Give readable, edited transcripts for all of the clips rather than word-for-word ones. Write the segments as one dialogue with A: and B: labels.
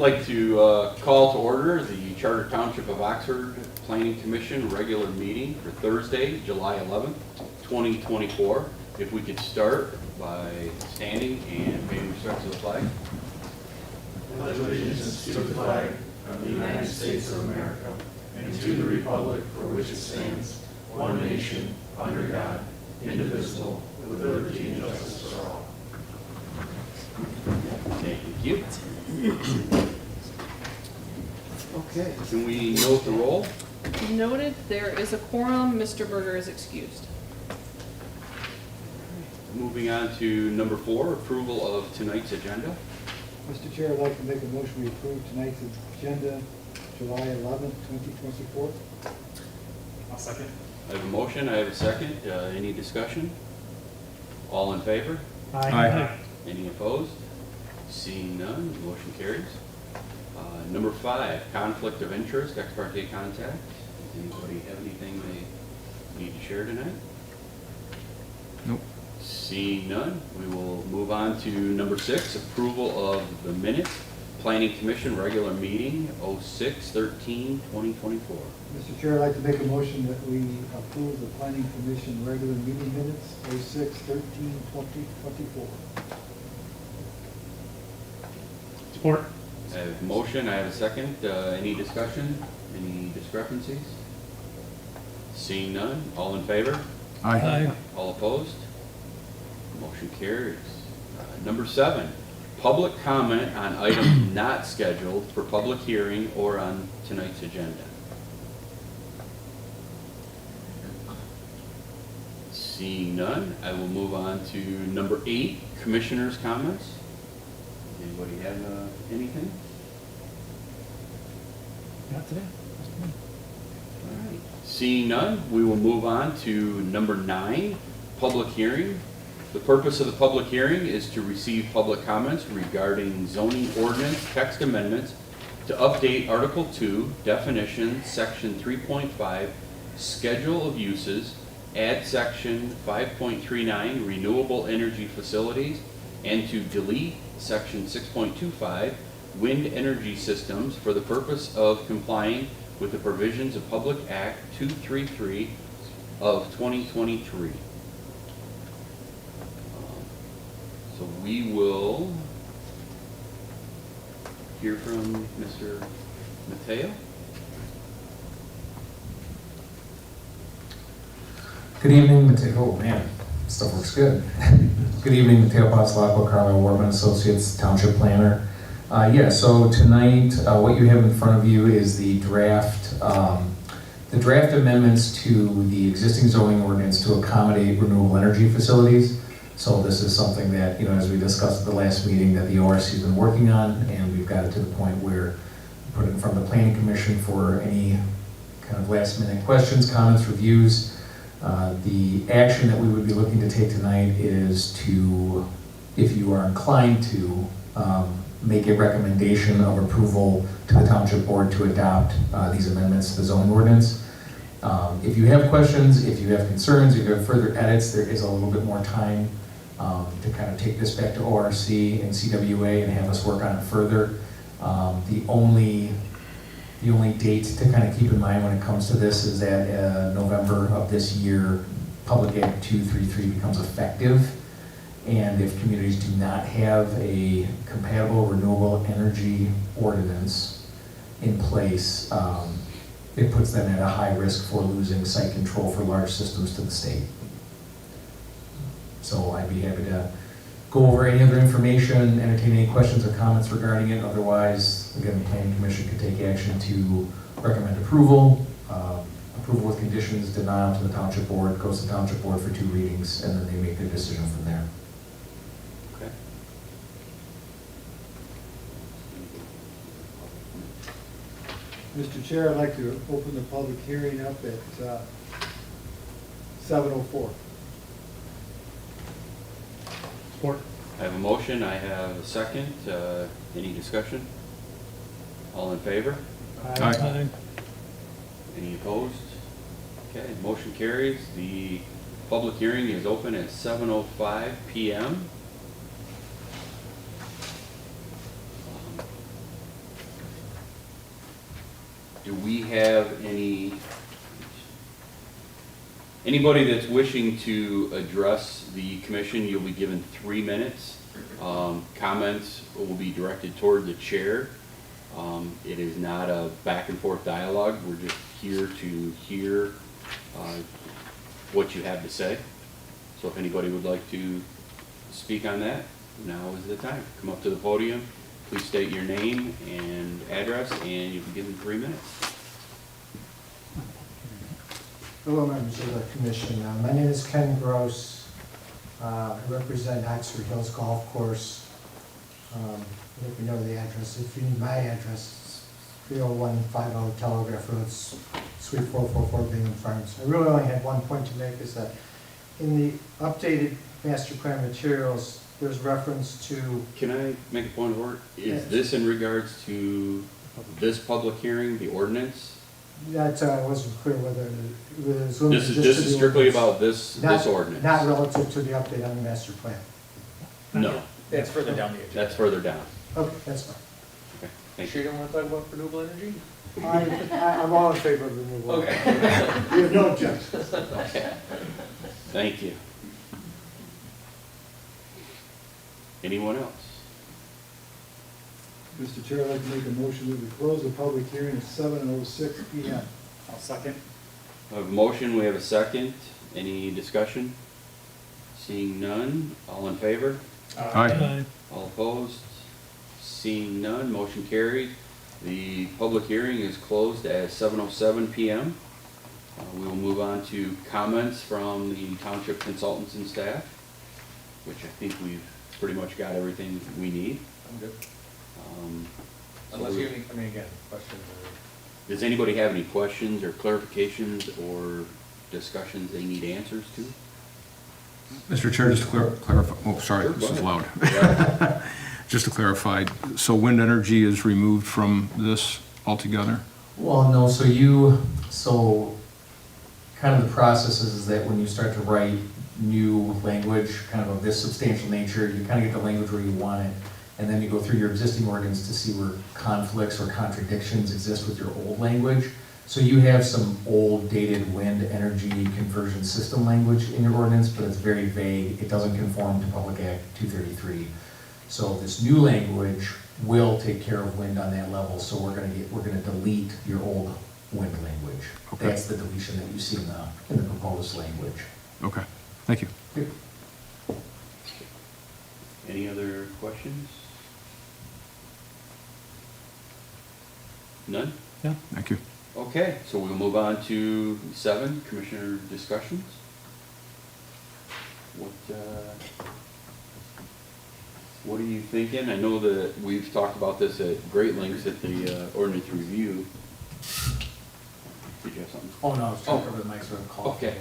A: I'd like to call to order the Charter Township of Oxford Planning Commission regular meeting for Thursday, July 11th, 2024. If we could start by standing and paying respect to the flag.
B: Pledge allegiance to the flag of the United States of America and to the republic for which it stands, one nation, under God, indivisible, with liberty and justice for all.
A: Thank you.
C: Okay.
A: Can we note the roll?
D: Noted, there is a quorum. Mr. Berger is excused.
A: Moving on to number 4, approval of tonight's agenda.
C: Mr. Chair, I'd like to make a motion we approve tonight's agenda, July 11th, 2024.
B: I'll second.
A: I have a motion, I have a second. Any discussion? All in favor?
B: Aye.
A: Any opposed? Seeing none, motion carries. Number 5, conflict of interest, ex parte contact. Does anybody have anything they need to share tonight?
E: Nope.
A: Seeing none, we will move on to number 6, approval of the minutes. Planning Commission regular meeting, 06/13/2024.
C: Mr. Chair, I'd like to make a motion that we approve the Planning Commission regular meeting minutes, 06/13/2024.
B: Support.
A: I have a motion, I have a second. Any discussion? Any discrepancies? Seeing none, all in favor?
E: Aye.
A: All opposed? Motion carries. Number 7, public comment on items not scheduled for public hearing or on tonight's agenda. Seeing none, I will move on to number 8, commissioners' comments. Anybody have anything?
B: Not today.
A: All right. Seeing none, we will move on to number 9, public hearing. The purpose of the public hearing is to receive public comments regarding zoning ordinance text amendments to update Article 2, definitions, Section 3.5, Schedule of Uses, add Section 5.39, renewable energy facilities, and to delete Section 6.25, wind energy systems for the purpose of complying with the provisions of Public Act 233 of 2023. So we will hear from Mr. Mateo.
E: Good evening, Mateo. Oh man, stuff looks good. Good evening, Mateo Pasalaco, Carlisle Warman Associates, Township Planner. So tonight, what you have in front of you is the draft amendments to the existing zoning ordinance to accommodate renewable energy facilities. So this is something that, as we discussed at the last meeting, that the ORC has been working on, and we've got it to the point where we put it in front of the Planning Commission for any kind of last minute questions, comments, reviews. The action that we would be looking to take tonight is to, if you are inclined to, make a recommendation of approval to the Township Board to adopt these amendments to the zoning ordinance. If you have questions, if you have concerns, if you have further edits, there is a little bit more time to kind of take this back to ORC and CWA and have us work on it further. The only date to kind of keep in mind when it comes to this is that November of this year, Public Act 233 becomes effective. And if communities do not have a compatible renewable energy ordinance in place, it puts them at a high risk for losing site control for large systems to the state. So I'd be happy to go over any other information, entertain any questions or comments regarding it. Otherwise, again, the Planning Commission could take action to recommend approval. Approval with conditions, denial to the Township Board, goes to the Township Board for 2 readings, and then they make their decision from there.
A: Okay.
C: Mr. Chair, I'd like to open the public hearing up at 7:04.
B: Support.
A: I have a motion, I have a second. Any discussion? All in favor?
E: Aye.
A: Any opposed? Okay, motion carries. The public hearing is open at 7:05 p.m. Do we have anybody that's wishing to address the commission? You'll be given 3 minutes. Comments will be directed toward the chair. It is not a back and forth dialogue. We're just here to hear what you have to say. So if anybody would like to speak on that, now is the time. Come up to the podium. Please state your name and address, and you'll be given 3 minutes.
F: Hello, members of the commission. My name is Ken Gross. I represent Oxford Hills Golf Course. I think we know the address. If you need my address, it's 30150 Telegraph Road, Suite 444, Bingham Farms. I really only had one point to make, is that in the updated master plan materials, there's reference to,
A: Can I make a point of order?
F: Yes.
A: Is this in regards to this public hearing, the ordinance?
F: that I wasn't clear whether it was limited
A: This is,
F: just
A: this
F: to
A: is
F: the
A: strictly
F: ordinance.
A: about this ordinance?
F: Not relative to the update on the master plan.
A: No,
G: That's further down the agenda.
A: that's further down.
F: Okay, that's fine.
A: Okay, thank
G: Sure
A: you.
G: you don't want to talk about renewable energy?
F: I'm all in favor of removal.
G: Okay.
F: We have no objections.
A: Okay. Thank you. Anyone else?
C: Mr. Chair, I'd like to make a motion that we close the public hearing at 7:06 PM.
G: I'll second.
A: I have a motion, we have a second. Any discussion? Seeing none, all in favor?
B: Aye.
A: All opposed? Seeing none, motion carried. The public hearing is closed at 7:07 PM. We will move on to comments from the township consultants and staff, which I think we've pretty much got everything we need.
G: I'm good.
A: So
G: Unless you have any, I mean, again, questions or...
A: Does anybody have any questions or clarifications or discussions they need answers to?
B: Mr. Chair, just to clarify, oh, sorry,
A: Sure, go
B: this is
A: ahead.
B: loud. Just to clarify, so wind energy is removed from this altogether?
E: Well, no, so kind of the process is that when you start to write new language, kind of this substantial nature, you kind of get the language where you want it, and then you go through your existing ordinance to see where conflicts or contradictions exist with your old language. So you have some old dated wind energy conversion system language in your ordinance, but it's very vague. It doesn't conform to Public Act 233. So this new language will take care of wind on that level, so we're gonna delete your old wind language.
B: Okay.
E: That's the deletion that you see in the proposed language.
B: Okay, thank you.
A: Any other questions? None?
B: Thank you.
A: Okay, so we'll move on to 7, commissioner discussions. What are you thinking? I know that we've talked about this at great lengths at the ordinance review. Did you have something?
E: Oh, no, I was trying to cover the mic so I call.
A: Okay.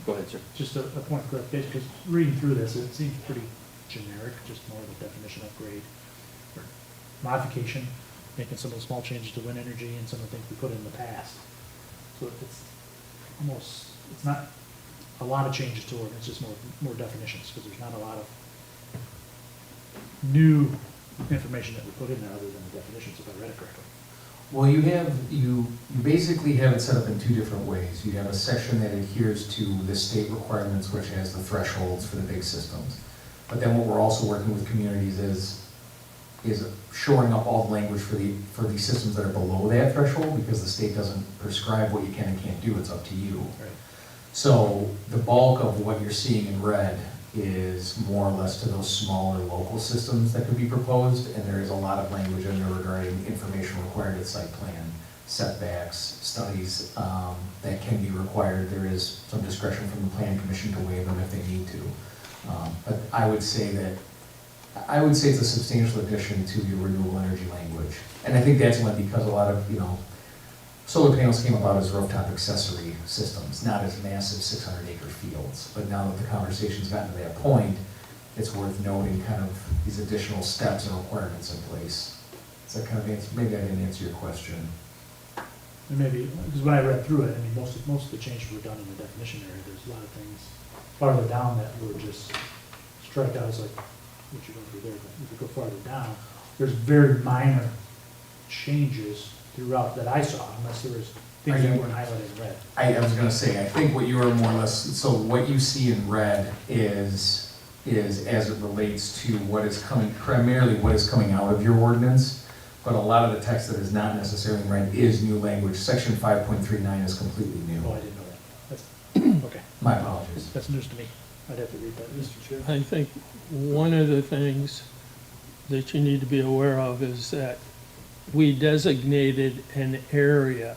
A: Go ahead, sir.
H: Just a point of clarification, because reading through this, it seems pretty generic, just more of a definition upgrade or modification, making some of the small changes to wind energy and some of the things we put in the past. So it's not a lot of changes to it, it's just more definitions, because there's not a lot of new information that we put in there other than the definitions, if I read it correctly.
E: Well, you basically have it set up in 2 different ways. You have a section that adheres to the state requirements, which has the thresholds for the big systems. But then what we're also working with communities is shoring up all the language for the systems that are below that threshold, because the state doesn't prescribe what you can and can't do, it's up to you.
H: Right.
E: So the bulk of what you're seeing in red is more or less to those smaller local systems that could be proposed, and there is a lot of language in there regarding information required at site plan, setbacks, studies that can be required. There is some discretion from the planning commission to waive them if they need to. But I would say it's a substantial addition to the renewable energy language. And I think that's only because a lot of, solar panels came about as rooftop accessory systems, not as massive 600-acre fields. But now that the conversation's gotten to that point, it's worth noting kind of these additional steps and requirements in place. So kind of maybe I didn't answer your question.
H: And maybe, because when I read through it, I mean, most of the changes were done in the definition area. There's a lot of things farther down that were just struck out as like, what you're going to do there, but if you go farther down, there's very minor changes throughout that I saw, unless there was things that weren't highlighted in red.
E: I was gonna say, I think what you are more or less, so what you see in red is as it relates to what is coming, primarily what is coming out of your ordinance, but a lot of the text that is not necessarily in red is new language. Section 5.39 is completely new.
H: Oh, I didn't know that. That's, okay,
E: My apologies.
H: that's news to me. I'd have to read that.
C: Mr. Chair?
I: I think one of the things that you need to be aware of is that we designated an area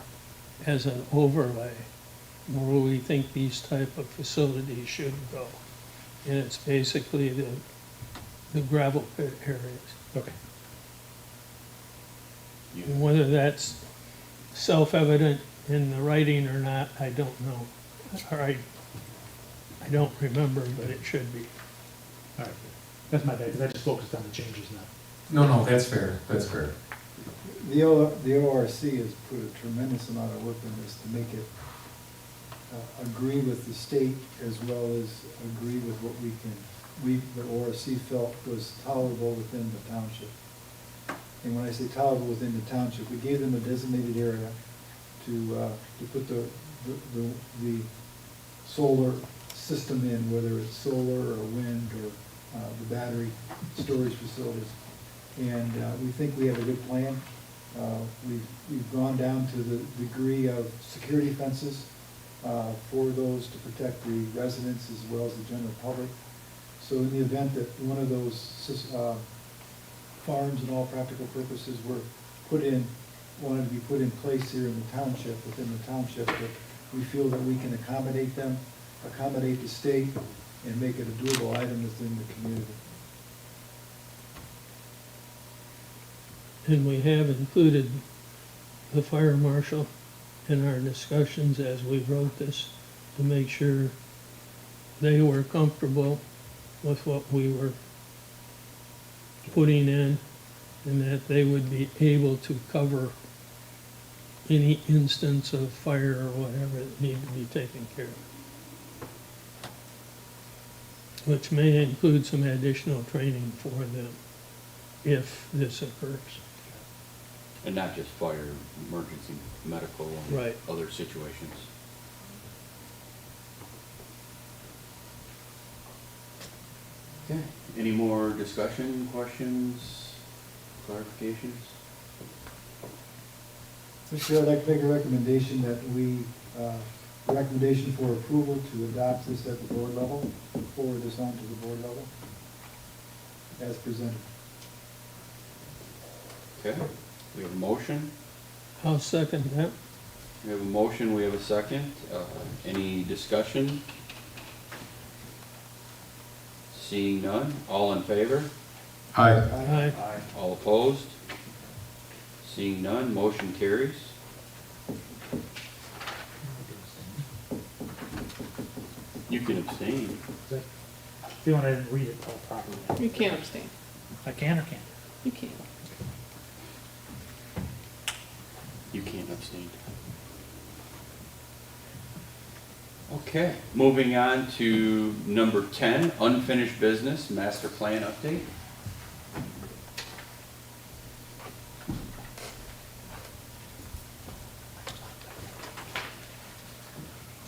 I: as an overlay where we think these type of facilities should go. And it's basically the gravel pit areas.
H: Okay.
I: And whether that's self-evident in the writing or not, I don't know. Or I don't remember, but it should be.
H: All right. That's my bad, because I just focused on the changes now.
E: No, that's fair, that's fair.
C: The ORC has put a tremendous amount of work in this to make it agree with the state as well as agree with what the ORC felt was tolerable within the township. And when I say tolerable within the township, we gave them a designated area to put the solar system in, whether it's solar or wind or the battery storage facilities. And we think we have a good plan. We've gone down to the degree of security fences for those to protect the residents as well as the general public. So in the event that one of those farms and all practical purposes wanted to be put in place here in the township, within the township, that we feel that we can accommodate them, accommodate the state, and make it a doable item within the community.
I: And we have included the fire marshal in our discussions as we wrote this to make sure they were comfortable with what we were putting in and that they would be able to cover any instance of fire or whatever that need to be taken care of. Which may include some additional training for them if this occurs.
A: And not just fire, emergency, medical, and
I: Right.
A: other situations. Okay, any more discussion, questions, clarifications?
C: Mr. Chair, I'd like to make a recommendation that recommendation for approval to adopt this at the board level, forward this on to the board level, as presented.
A: Okay, we have a motion.
I: I'll second that.
A: We have a motion, we have a second. Any discussion? Seeing none, all in favor?
E: Aye.
I: Aye.
A: All opposed? Seeing none, motion carries. You can abstain.
H: Feeling I didn't read it all properly.
D: You can't abstain.
H: I can or can't?
D: You can't.
A: You can't abstain. Okay, moving on to number 10, unfinished business, master plan update.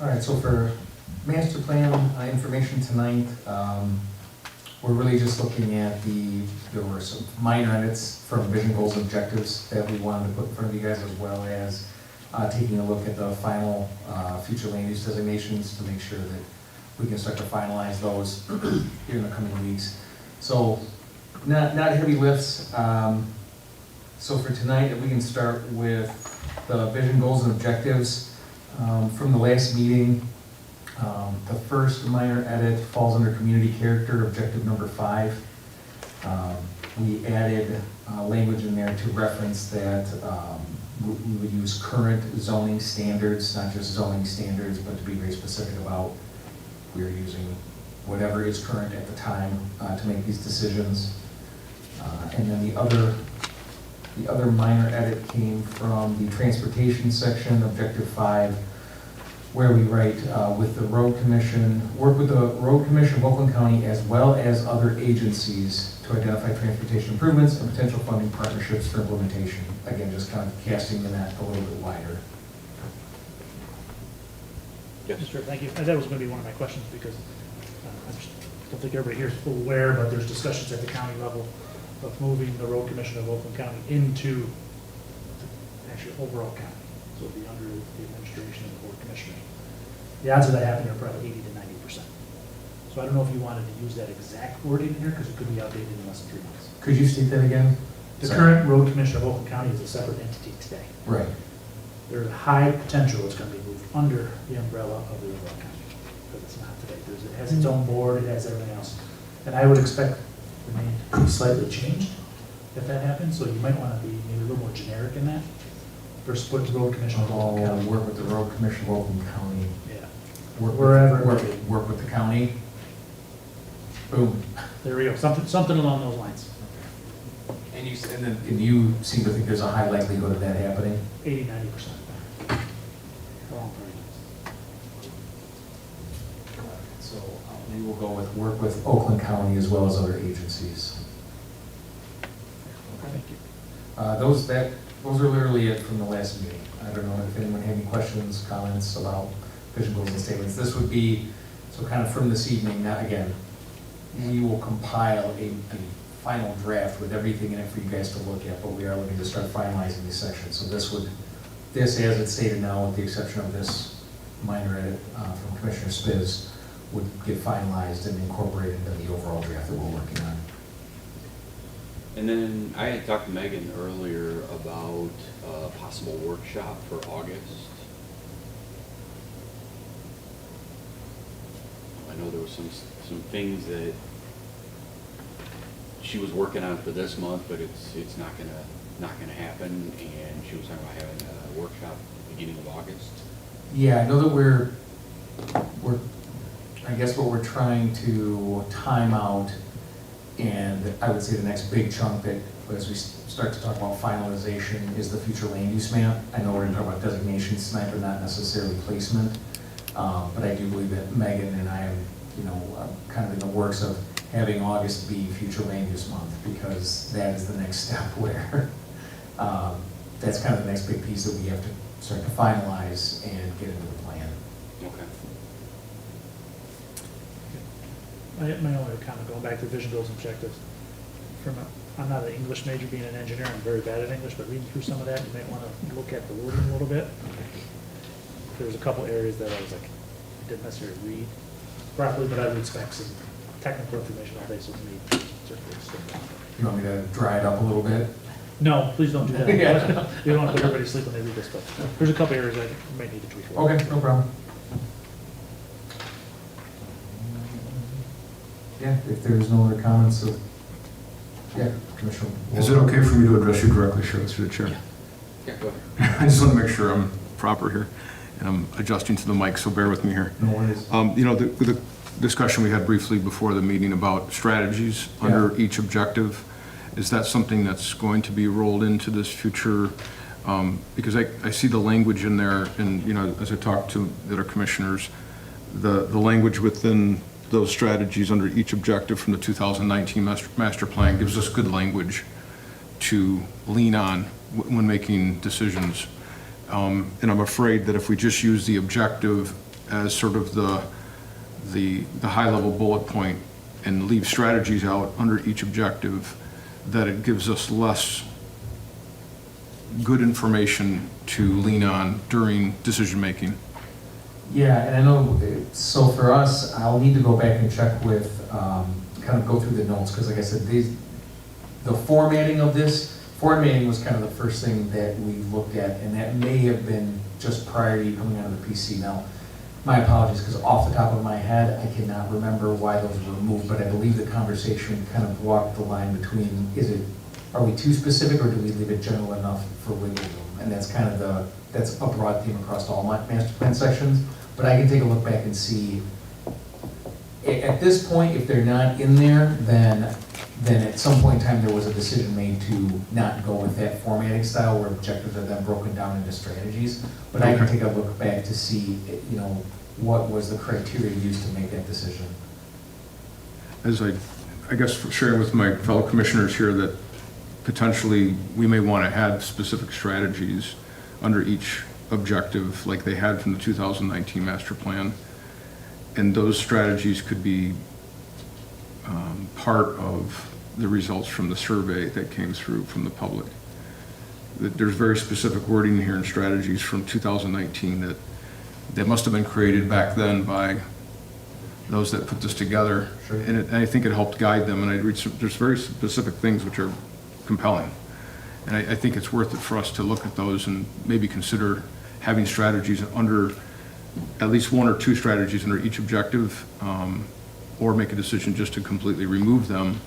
E: All right, so for master plan information tonight, we're really just looking at there were some minor edits from vision goals and objectives that we wanted to put in front of you guys, as well as taking a look at the final future land use designations to make sure that we can start to finalize those here in the coming weeks. So not heavy lifts. So for tonight, if we can start with the vision goals and objectives. From the last meeting, the first minor edit falls under community character, objective number 5. We added language in there to reference that we would use current zoning standards, not just zoning standards, but to be very specific about we're using whatever is current at the time to make these decisions. And then the other minor edit came from the transportation section, objective 5. where we write, with the road commission, work with the road commission of Oakland County as well as other agencies to identify transportation improvements and potential funding partnerships for implementation. Again, just kind of casting the net a little bit wider.
A: Yes.
H: Sure, thank you. That was going to be one of my questions because I just don't think everybody here is full aware, but there's discussions at the county level of moving the road commission of Oakland County into actually overall county. So it'll be under the administration of the board commissioner. The odds of that happening are probably 80 to 90%. So I don't know if you wanted to use that exact wording in here because it could be outdated in less than 3 months.
E: Could you state that again?
H: The
E: Sorry.
H: current road commissioner of Oakland County is a separate entity today.
E: Right.
H: There's a high potential it's going to be moved under the umbrella of the overall county, because it's not today. It has its own board, it has everything else. And I would expect the name to be slightly changed if that happens, so you might want to be maybe a little more generic in that, versus put the road commission of Oakland County.
E: Work with the road commission of Oakland County.
H: Yeah,
E: Work
H: Wherever it
E: Work,
H: may be.
E: work with the county. Boom.
H: there we go, something along those lines,
E: And you seem to think there's a high likelihood of that happening?
H: 80, 90%. Along
E: So maybe we'll go with work with Oakland County as well as other agencies.
H: Thank you.
E: Those are literally it from the last meeting. I don't know if anyone had any questions, comments about vision goals and statements. This would be, so kind of from this evening, now again, we will compile a final draft with everything in it for you guys to look at, but we are looking to start finalizing these sections. So this, as it's stated now, with the exception of this minor edit from Commissioner Spiz, would get finalized and incorporated into the overall draft that we're working on.
A: And then I had talked to Megan earlier about a possible workshop for August. I know there was some things that she was working on for this month, but it's not gonna happen, and she was talking about having a workshop beginning of August.
E: Yeah, I know that we're, I guess what we're trying to time out, and I would say the next big chunk that, as we start to talk about finalization, is the future land use map. I know we're gonna talk about designations tonight, but not necessarily placement. But I do believe that Megan and I am, kind of in the works of having August be future land use month, because that is the next step where, that's kind of the next big piece that we have to start to finalize and get into the plan.
A: Okay.
H: My only comment, going back to vision goals and objectives, I'm not an English major, being an engineer, I'm very bad at English, but reading through some of that, you might want to look at the wording a little bit. There was a couple areas that I was like, I didn't necessarily read properly, but I would expect some technical information all day, so to me, certainly still down.
E: You want me to dry it up a little bit?
H: No, please don't do that.
E: Yeah.
H: You don't want to put everybody to sleep when they read this, but there's a couple areas I think you might need to tweak.
E: Okay, no problem. Yeah, if there's no other comments, so, yeah, Commissioner.
B: Is it okay for me to address you directly, Sheriff, through the chair?
A: Yeah, go ahead.
B: I just want to make sure I'm proper here, and I'm adjusting to the mic, so bear with me here.
E: No worries.
B: The discussion we had briefly before the meeting about strategies under each objective, is that something that's going to be rolled into this future? Because I see the language in there, and, as I talk to the other commissioners, the language within those strategies under each objective from the 2019 master plan gives us good language to lean on when making decisions. And I'm afraid that if we just use the objective as sort of the high-level bullet point and leave strategies out under each objective, that it gives us less good information to lean on during decision-making.
E: Yeah, and I know, so for us, I'll need to go back and check with, kind of go through the notes, because like I said, the formatting of this, formatting was kind of the first thing that we looked at, and that may have been just prior to you coming out of the PC. Now, my apologies, because off the top of my head, I cannot remember why those were removed, but I believe the conversation kind of walked the line between, are we too specific, or do we leave it general enough for wiggle room? And that's kind of that's a broad theme across all my master plan sections, but I can take a look back and see. At this point, if they're not in there, then then at some point in time, there was a decision made to not go with that formatting style where objectives are then broken down into strategies. But I can take a look back to see, you know, what was the criteria used to make that decision.
J: As I guess sharing with my fellow commissioners here that potentially we may want to add specific strategies under each objective like they had from the 2019 master plan. And those strategies could be part of the results from the survey that came through from the public. There's very specific wording here in strategies from 2019 that must have been created back then by those that put this together.
E: Sure.
J: And I think it helped guide them, and I read there's very specific things which are compelling. And I think it's worth it for us to look at those and maybe consider having strategies under, at least one or two strategies under each objective, or make a decision just to completely remove them.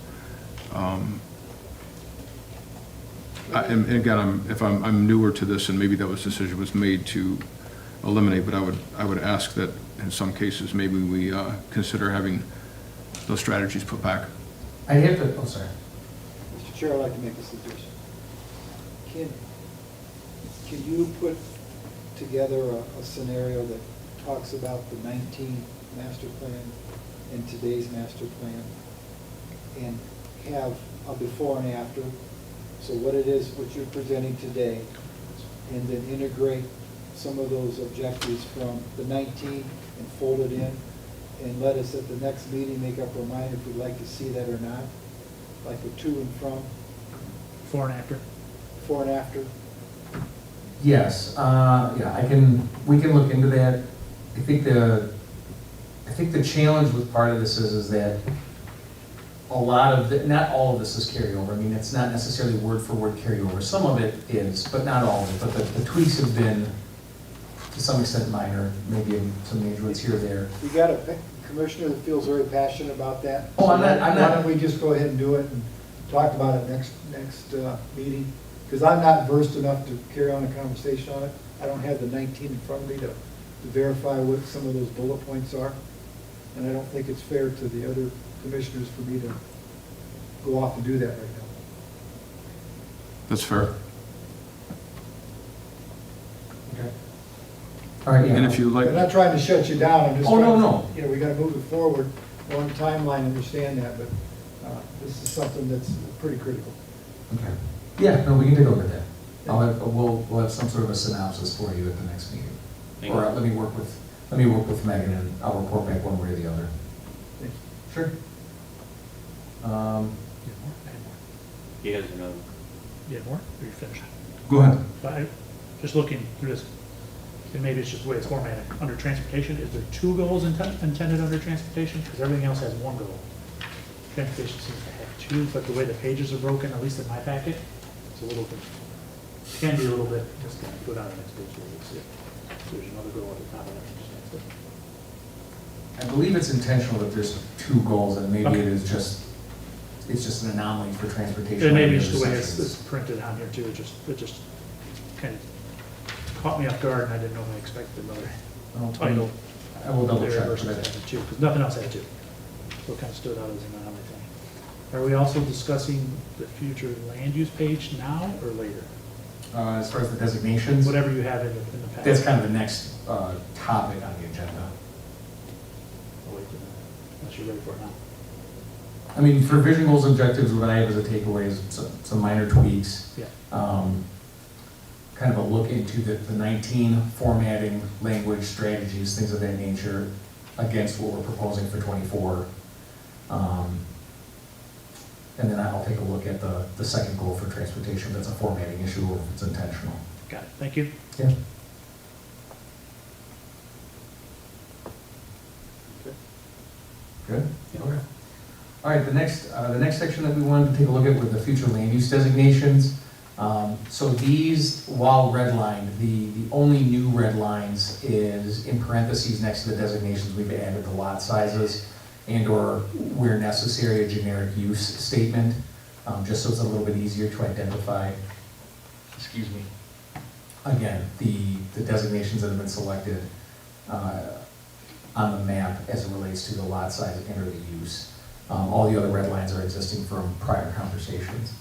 J: And again, if I'm newer to this, and maybe that was decision was made to eliminate, but I would ask that in some cases, maybe we consider having those strategies put back.
E: I have to, oh, sorry.
C: Mr. Chair, I'd like to make a suggestion. Can you put together a scenario that talks about the 19 master plan and today's master plan, and have a before and after? So what it is, what you're presenting today, and then integrate some of those objectives from the 19 and fold it in, and let us at the next meeting make up our mind if we'd like to see that or not, like a to and from,
H: Before and after.
C: before and after.
E: Yes, yeah, we can look into that. I think the challenge with part of this is that a lot of not all of this is carryover. I mean, it's not necessarily word for word carryover. Some of it is, but not all of it. But the tweaks have been, to some extent, minor, maybe some major ones here or there.
C: We got a commissioner that feels very passionate about that.
E: Oh, I'm not-
C: Why don't we just go ahead and do it and talk about it next meeting? Because I'm not versed enough to carry on a conversation on it. I don't have the 19 in front of me to verify what some of those bullet points are. And I don't think it's fair to the other commissioners for me to go off and do that right now.
J: That's fair.
E: Okay. All right, yeah.
J: And if you like,
C: I'm not trying to shut you down, I'm just
E: Oh,
C: trying to,
E: no.
C: you know, we gotta move it forward on timeline, understand that, but this is something that's pretty critical.
E: Okay. Yeah, no, we can take a look at that. We'll have some sort of a synopsis for you at the next meeting.
A: Thank
E: Or
A: you.
E: let me work with Megan, and I'll report back one way or the other.
C: Thank you.
E: Sure.
H: You have more? I had more.
A: He has another.
H: You had more? Or you finished?
J: go ahead.
H: But just looking through this, and maybe it's just the way it's formatted. Under transportation, is there two goals intended under transportation? Because everything else has one goal. Transportation seems to have two, but the way the pages are broken, at least in my packet, it's a little bit, can be a little bit, just kind of go down the next page where you see it. So there's another goal at the top of that. Just next to it.
E: I believe it's intentional that there's two goals, and maybe
H: Okay.
E: it's just an anomaly for transportation.
H: And maybe
E: on
H: just the way it's
E: sections.
H: printed on here too, it just kind of caught me off guard and I didn't know what I expected another title.
E: I will double
H: there
E: check.
H: versus
E: but
H: having two, because nothing else had two. So it kind of stood out as an anomaly thing. Are we also discussing the future land use page now or later?
E: As far as the designations,
H: Whatever you have in the past.
E: that's kind of the next topic on the agenda.
H: I'll wait till- Unless you're ready for it now.
E: I mean, for vision goals and objectives, what I have as a takeaway is some minor tweaks.
H: Yeah.
E: Kind of a look into the 19 formatting, language, strategies, things of that nature, against what we're proposing for 24. And then I'll take a look at the second goal for transportation, if it's a formatting issue or if it's intentional.
H: Got it, thank you.
E: Yeah. Good?
H: Yeah.
E: Okay. All right, the next section that we wanted to take a look at were the future land use designations. So these, while redlined, the only new red lines is in parentheses next to the designations, we've added the lot sizes and/or where necessary, a generic use statement, just so it's a little bit easier to identify. Excuse me. Again, the designations that have been selected on the map as it relates to the lot size and or the use. All the other red lines are existing from prior conversations.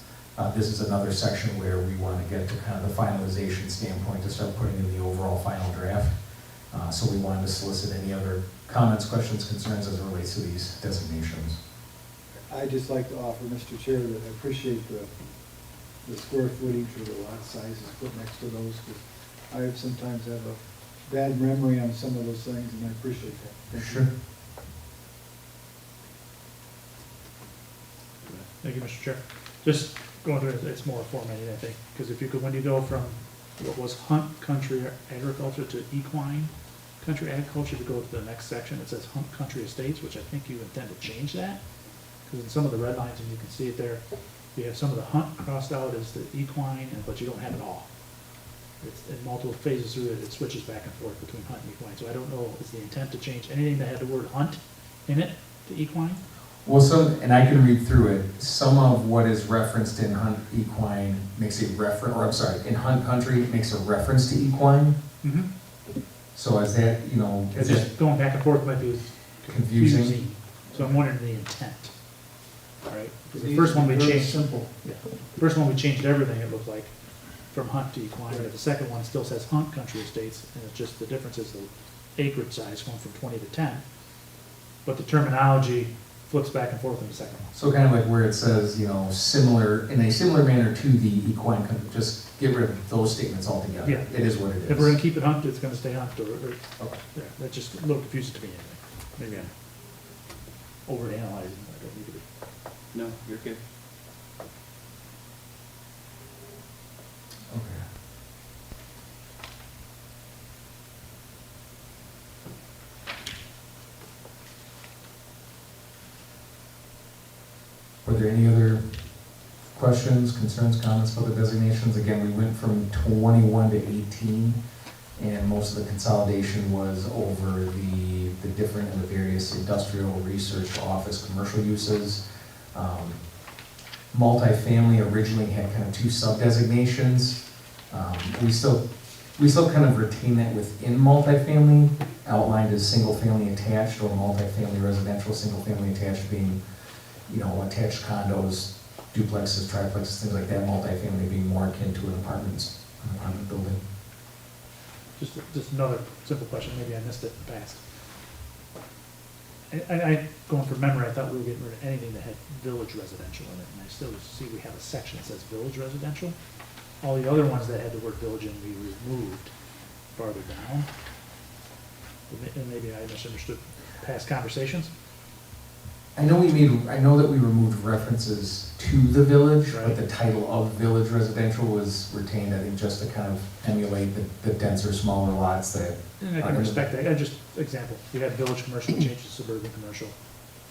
E: This is another section where we want to get to kind of the finalization standpoint to start putting in the overall final draft. So we wanted to solicit any other comments, questions, concerns as it relates to these designations.
C: I'd just like to offer, Mr. Chair, that I appreciate the square footage or the lot sizes put next to those, because I sometimes have a bad memory on some of those things, and I appreciate that. Thank you.
E: Sure.
H: Thank you, Mr. Chair. Just going through it, it's more formatting, I think, because if you could, when you go from what was hunt country agriculture to equine country agriculture, to go to the next section, it says hunt country estates, which I think you intend to change that. Because in some of the red lines, and you can see it there, you have some of the hunt crossed out as the equine, but you don't have it all. It's in multiple phases through it, it switches back and forth between hunt and equine. So I don't know, is the intent to change anything that had the word hunt in it to equine?
E: Well, and I can read through it, some of what is referenced in hunt equine makes a reference, or I'm sorry, in hunt country makes a reference to equine.
H: Mm-hmm.
E: So is that, is that
H: Just going back and forth might be
E: confusing?
H: So I'm wondering the intent, all right? Because the first one we
C: Very
H: changed,
C: simple.
H: yeah, the first one we changed everything, it looked like, from hunt to equine, but the second one still says hunt country estates, and it's just, the difference is the acreage size going from 20 to 10. But the terminology flips back and forth in the second one.
E: So kind of like where it says, similar, in a similar manner to the equine, just get rid of those statements altogether.
H: Yeah.
E: It is what it is.
H: If we're gonna keep it hunt, it's gonna stay hunt, or
E: Okay.
H: yeah, that's just a little confusing to me anyway. Maybe I'm overanalyzing, I don't need to be.
A: No, you're good.
E: Okay. Were there any other questions, concerns, comments about the designations? Again, we went from 21 to 18, and most of the consolidation was over the different and the various industrial, research, office, commercial uses. Multifamily originally had kind of two sub-designations. We still kind of retain that within multifamily, outlined as single-family attached or multifamily residential, single-family attached being, attached condos, duplexes, triplexes, things like that, multifamily being more akin to an apartment building.
H: Just another simple question, maybe I missed it in the past. I going from memory, I thought we were getting rid of anything that had village residential in it, and I still see we have a section that says village residential. All the other ones that had the word village in, we removed farther down. And maybe I misunderstood past conversations.
E: I know that we removed references to the village,
H: Right.
E: but the title of village residential was retained, I think, just to kind of emulate the denser, smaller lots that.
H: And I can respect that. Just example, we had village commercial, we changed to suburban commercial.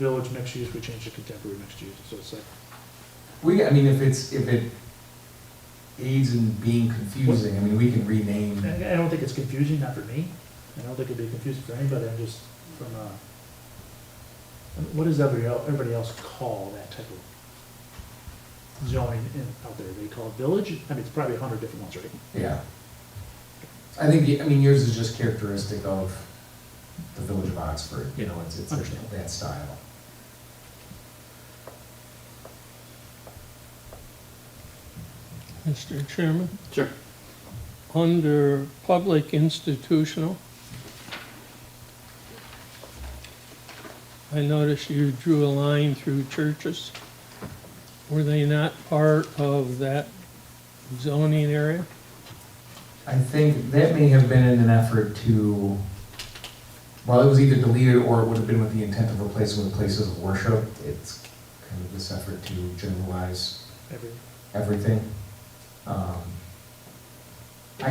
H: Village mixed use, we changed to contemporary mixed use. So it's like,
E: If it aids in being confusing, we can rename.
H: I don't think it's confusing, not for me. I don't think it'd be confusing for anybody. I'm just from what does everybody else call that type of zoning out there? They call it village? It's probably 100 different ones, right?
E: Yeah. I think, yours is just characteristic of the village of Oxford, it's
H: Understand.
E: that style.
I: Mr. Chairman,
A: Sure.
I: under public institutional, I noticed you drew a line through churches. Were they not part of that zoning area?
E: I think that may have been in an effort to, well, it was either deleted or it would have been with the intent of replacing with places of worship. It's kind of this effort to generalize everything. I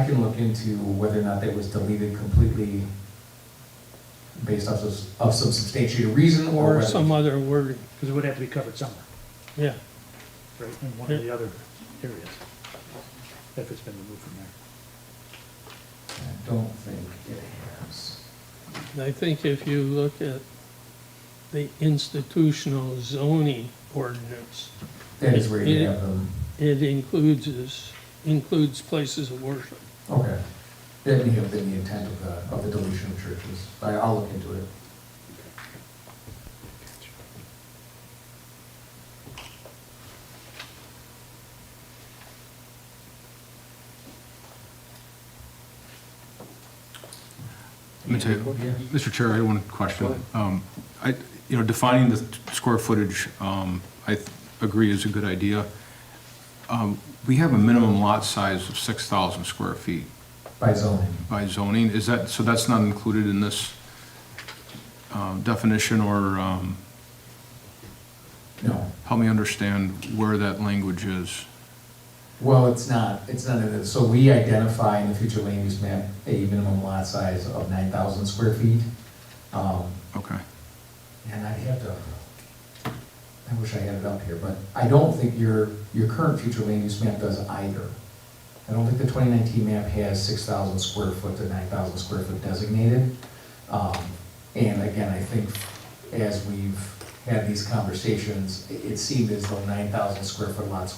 E: can look into whether or not that was deleted completely based off of some substantiated reason or
I: Or
E: whether-
I: some other wording?
H: Because it would have to be covered somewhere,
I: Yeah.
H: right, in one of the other areas, if it's been removed from there.
E: I don't think it has.
I: I think if you look at the institutional zoning ordinance,
E: That is where you have them.
I: it includes places of worship.
E: Okay. That may have been the intent of the deletion of churches. I'll look into it.
J: Mateo, Mr. Chair, I have one question. Defining the square footage, I agree is a good idea. We have a minimum lot size of 6,000 square feet
E: By zoning.
J: by zoning. Is that, so that's not included in this definition, or
E: No.
J: help me understand where that language is?
E: Well, it's not in it. So we identify in the future land use map a minimum lot size of 9,000 square feet.
J: Okay.
E: And I wish I had it up here, but I don't think your current future land use map does either. I don't think the 2019 map has 6,000 square foot to 9,000 square foot designated. And again, I think as we've had these conversations, it seemed as though 9,000 square foot lots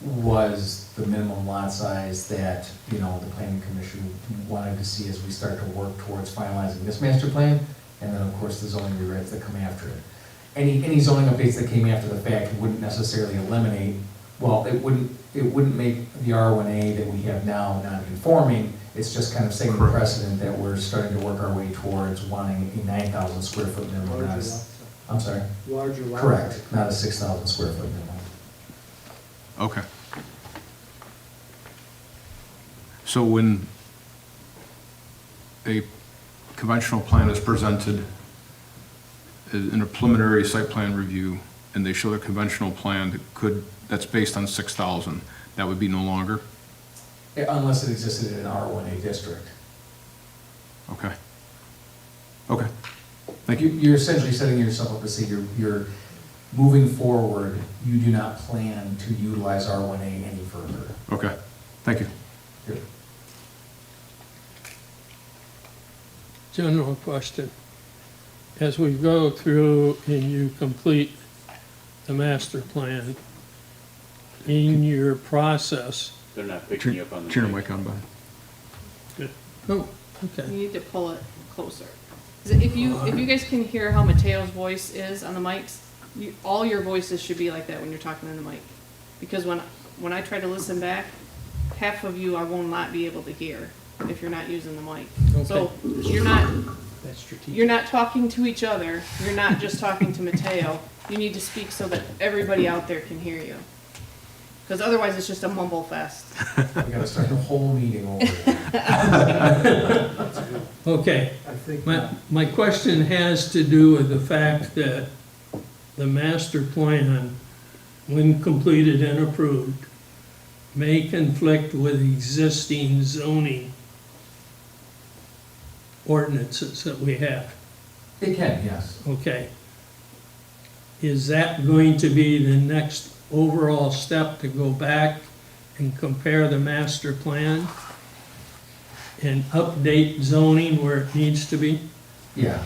E: was the minimum lot size that, the planning commission wanted to see as we start to work towards finalizing this master plan, and then, of course, the zoning rewrites that come after it. Any zoning updates that came after the fact wouldn't necessarily eliminate, well, it wouldn't make the R1A that we have now non-conforming. It's just kind of setting the precedent that we're starting to work our way towards wanting a 9,000 square foot minimum, not a, I'm sorry?
C: Larger lot.
E: Correct, not a 6,000 square foot minimum.
J: Okay. So when a conventional plan is presented in a preliminary site plan review, and they show the conventional plan that's based on 6,000, that would be no longer?
E: Unless it existed in an R1A district.
J: Okay. Okay. Thank you.
E: You're essentially setting yourself up to say you're moving forward, you do not plan to utilize R1A any further.
J: Okay. Thank you.
E: Good.
I: General question. As we go through and you complete the master plan, in your process,
A: They're not picking you up on the
J: Turn your
A: mic.
J: mic on, bud.
I: oh,
D: You
I: okay.
D: need to pull it closer. 'Cause if you guys can hear how Mateo's voice is on the mics, all your voices should be like that when you're talking in the mic. Because when I try to listen back, half of you I will not be able to hear if you're not using the mic. So
H: That's strategic.
D: you're not talking to each other, you're not just talking to Mateo. You need to speak so that everybody out there can hear you. Because otherwise it's just a mumble fest.
E: We gotta start the whole meeting over again.
I: Okay,
C: I think,
I: my question has to do with the fact that the master plan, when completed and approved, may conflict with existing zoning ordinances that we have.
E: It can, yes.
I: Okay. Is that going to be the next overall step to go back and compare the master plan and update zoning where it needs to be?
E: Yeah.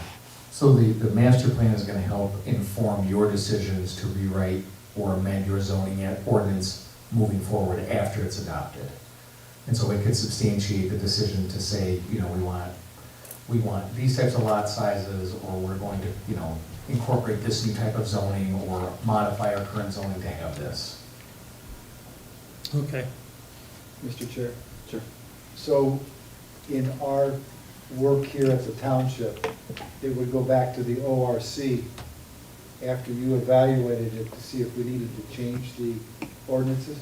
E: So the master plan is gonna help inform your decisions to rewrite or amend your zoning ordinance moving forward after it's adopted. And so it could substantiate the decision to say, we want these types of lot sizes, or we're going to, incorporate this new type of zoning or modify our current zoning to have this.
I: Okay.
C: Mr. Chair. Sure. So in our work here at the township, it would go back to the ORC after you evaluated it to see if we needed to change the ordinances?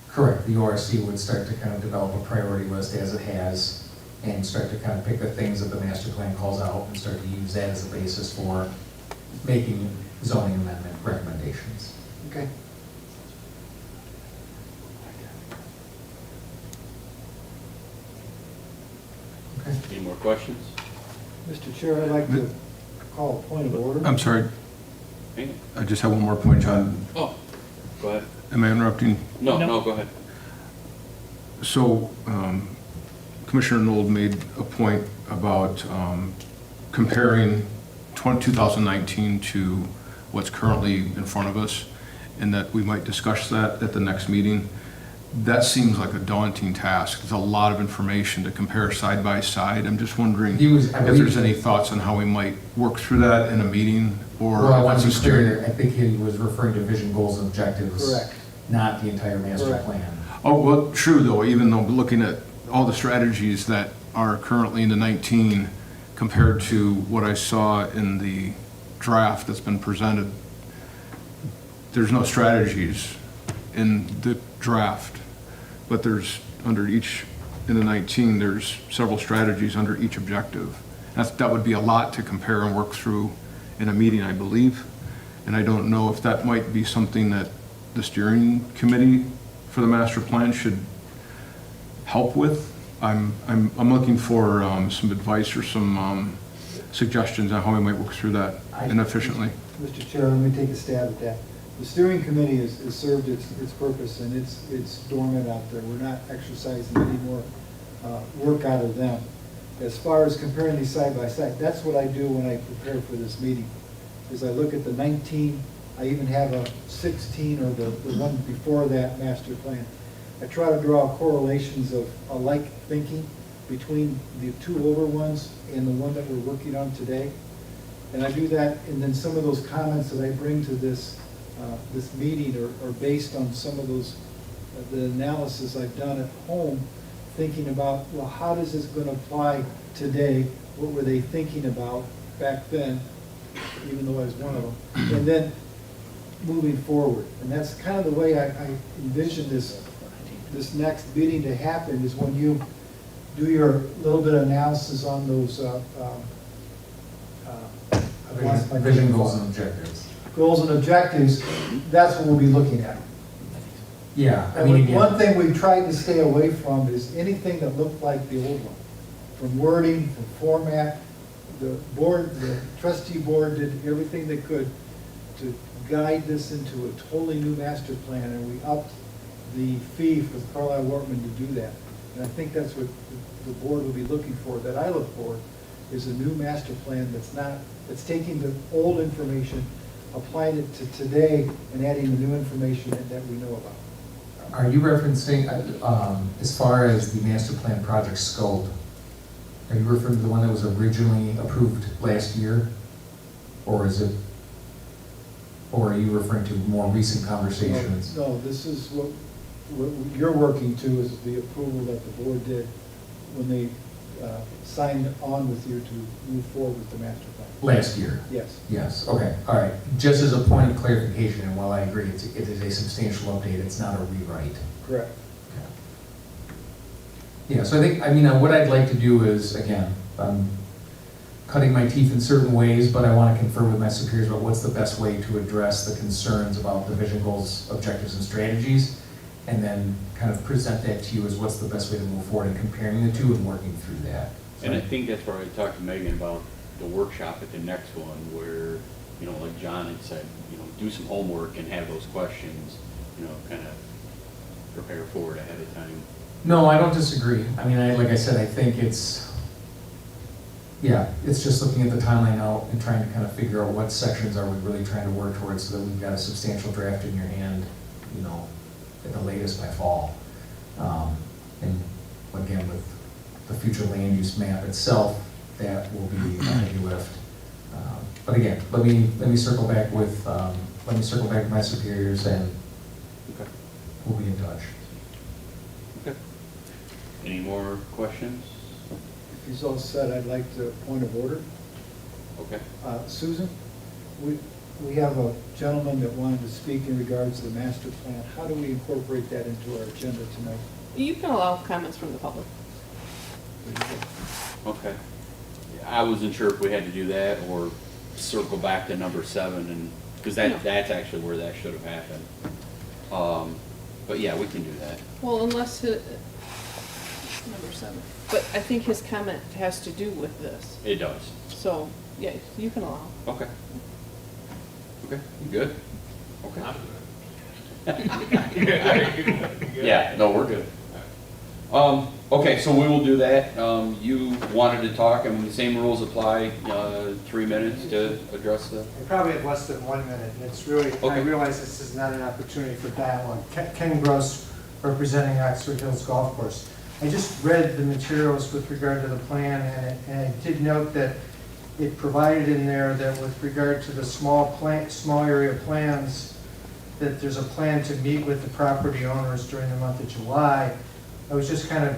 E: Correct. The ORC would start to kind of develop a priority list as it has, and start to kind of pick the things that the master plan calls out and start to use that as a basis for making zoning amendment recommendations.
C: Okay.
E: Okay.
A: Any more questions?
C: Mr. Chair, I'd like to call a point of order.
J: I'm sorry,
A: Hang on.
J: I just have one more point, John.
A: Oh, go ahead.
J: Am I interrupting?
A: No, go ahead.
J: So, Commissioner Nold made a point about comparing 2019 to what's currently in front of us, and that we might discuss that at the next meeting. That seems like a daunting task. There's a lot of information to compare side by side. I'm just wondering if there's any thoughts on how we might work through that in a meeting, or...
E: Well, I want to be clear, I think he was referring to vision, goals, and objectives.
C: Correct.
E: Not the entire master
C: Correct.
E: plan.
J: Oh, well, true, though, even though looking at all the strategies that are currently in the 19, compared to what I saw in the draft that's been presented. There's no strategies in the draft, but there's under each, in the 19, there's several strategies under each objective. That would be a lot to compare and work through in a meeting, I believe. And I don't know if that might be something that the steering committee for the master plan should help with. I'm looking for some advice or some suggestions on how we might work through that efficiently.
C: Mr. Chair, let me take a stab at that. The steering committee has served its purpose, and it's dormant out there. We're not exercising any more work out of them. As far as comparing these side by side, that's what I do when I prepare for this meeting, is I look at the 19, I even have a 16 or the one before that master plan. I try to draw correlations of alike thinking between the two older ones and the one that we're working on today. And I do that, and then some of those comments that I bring to this meeting are based on some of those, the analysis I've done at home, thinking about, well, how does this going to apply today? What were they thinking about back then, even though I was one of them? And then moving forward. And that's kind of the way I envision this next meeting to happen, is when you do your little bit of analysis on those
E: Vision, goals, and objectives.
C: Goals and objectives, that's what we'll be looking at.
E: Yeah, I
C: And
E: mean, again,
C: one thing we tried to stay away from is anything that looked like the old one. From wording, from format, the trustee board did everything they could to guide this into a totally new master plan, and we upped the fee for Carlisle Workman to do that. And I think that's what the board will be looking for, that I look for, is a new master plan that's taking the old information, applying it to today, and adding the new information that we know about.
E: are you referencing, as far as the master plan project scope, are you referring to the one that was originally approved last year? Or are you referring to more recent conversations?
C: No, this is what you're working to, is the approval that the board did when they signed on with you to move forward with the master plan.
E: Last year?
C: Yes.
E: Yes, okay, all right. Just as a point of clarification, and while I agree, it is a substantial update, it's not a rewrite.
C: Correct.
E: Yeah, so I think, what I'd like to do is, again, I'm cutting my teeth in certain ways, but I want to confer with my superiors about what's the best way to address the concerns about the vision, goals, objectives, and strategies, and then kind of present that to you as what's the best way to move forward in comparing the two and working through that.
A: And I think that's where I talked to Megan about the workshop at the next one, where, like John had said, do some homework and have those questions, kind of prepare for it ahead of time.
E: No, I don't disagree. Like I said, I think it's just looking at the timeline out and trying to kind of figure out what sections are we really trying to work towards so that we've got a substantial draft in your hand, at the latest by fall. And again, with the future land use map itself, that will be a heavy lift. But again, let me circle back with my superiors, and
A: Okay.
E: we'll be in touch.
A: Okay. Any more questions?
C: If he's all set, I'd like to point of order.
A: Okay.
C: Susan, we have a gentleman that wanted to speak in regards to the master plan. How do we incorporate that into our agenda tonight?
D: You can allow comments from the public.
A: Okay. I wasn't sure if we had to do that or circle back to number 7, and because that's actually where that should have happened. But yeah, we can do that.
D: Well, unless number 7. But I think his comment has to do with this.
A: It does.
D: So, yeah, you can allow.
A: Okay. Okay, you good? Okay. Yeah, no, we're good. Okay, so we will do that. You wanted to talk, the same rules apply, 3 minutes to address the,
F: I probably have less than 1 minute, and it's really, I
A: Okay.
F: realize this is not an opportunity for dialogue. Ken Gross, representing Oxford Hills Golf Course. I just read the materials with regard to the plan, and I did note that it provided in there that with regard to the small area plans, that there's a plan to meet with the property owners during the month of July. I was just kind of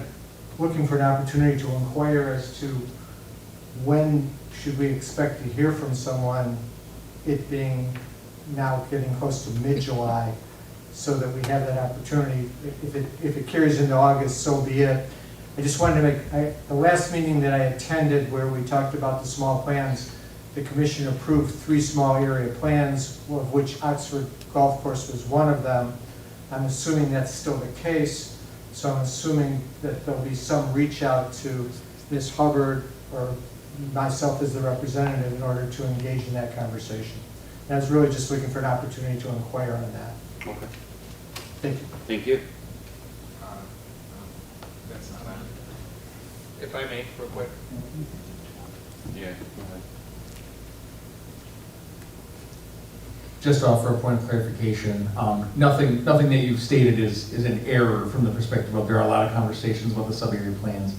F: looking for an opportunity to inquire as to when should we expect to hear from someone, it being now getting close to mid-July, so that we have that opportunity? If it carries into August, so be it. I just wanted to make, the last meeting that I attended where we talked about the small plans, the commission approved 3 small area plans, of which Oxford Golf Course was one of them. I'm assuming that's still the case, so I'm assuming that there'll be some reach out to Ms. Hubbard or myself as the representative in order to engage in that conversation. And I was really just looking for an opportunity to inquire on that.
A: Okay.
F: Thank you.
A: Thank you.
G: That's not on. If I may, real quick.
A: Yeah, go ahead.
E: Just to offer a point of clarification, nothing that you've stated is an error from the perspective of, there are a lot of conversations about the sub-area plans.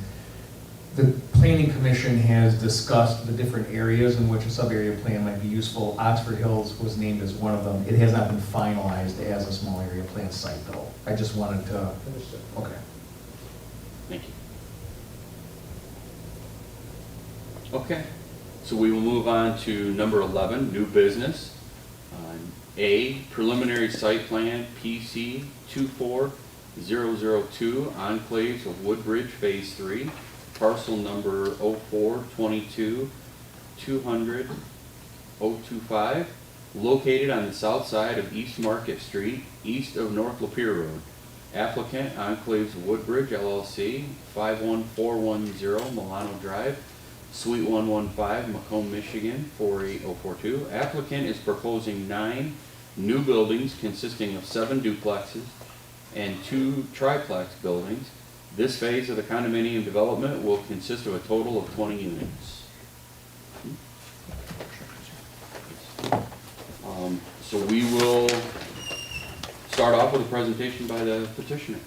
E: The Planning Commission has discussed the different areas in which a sub-area plan might be useful. Oxford Hills was named as one of them. It has not been finalized as a small area plan site, though. I just wanted to, okay.
A: Thank you. Okay, so we will move on to number 11, new business. A, preliminary site plan, PC 24002, Enclaves of Woodbridge, Phase 3, parcel number 0422-200-025, located on the south side of East Market Street, east of North Lapeer Road. Applicant, Enclaves of Woodbridge, LLC, 51410 Milano Drive, Suite 115, Macomb, Michigan, 48042. Applicant is proposing 9 new buildings consisting of 7 duplexes and 2 triplex buildings. This phase of the condominium development will consist of a total of 20 units. So we will start off with a presentation by the petitioner.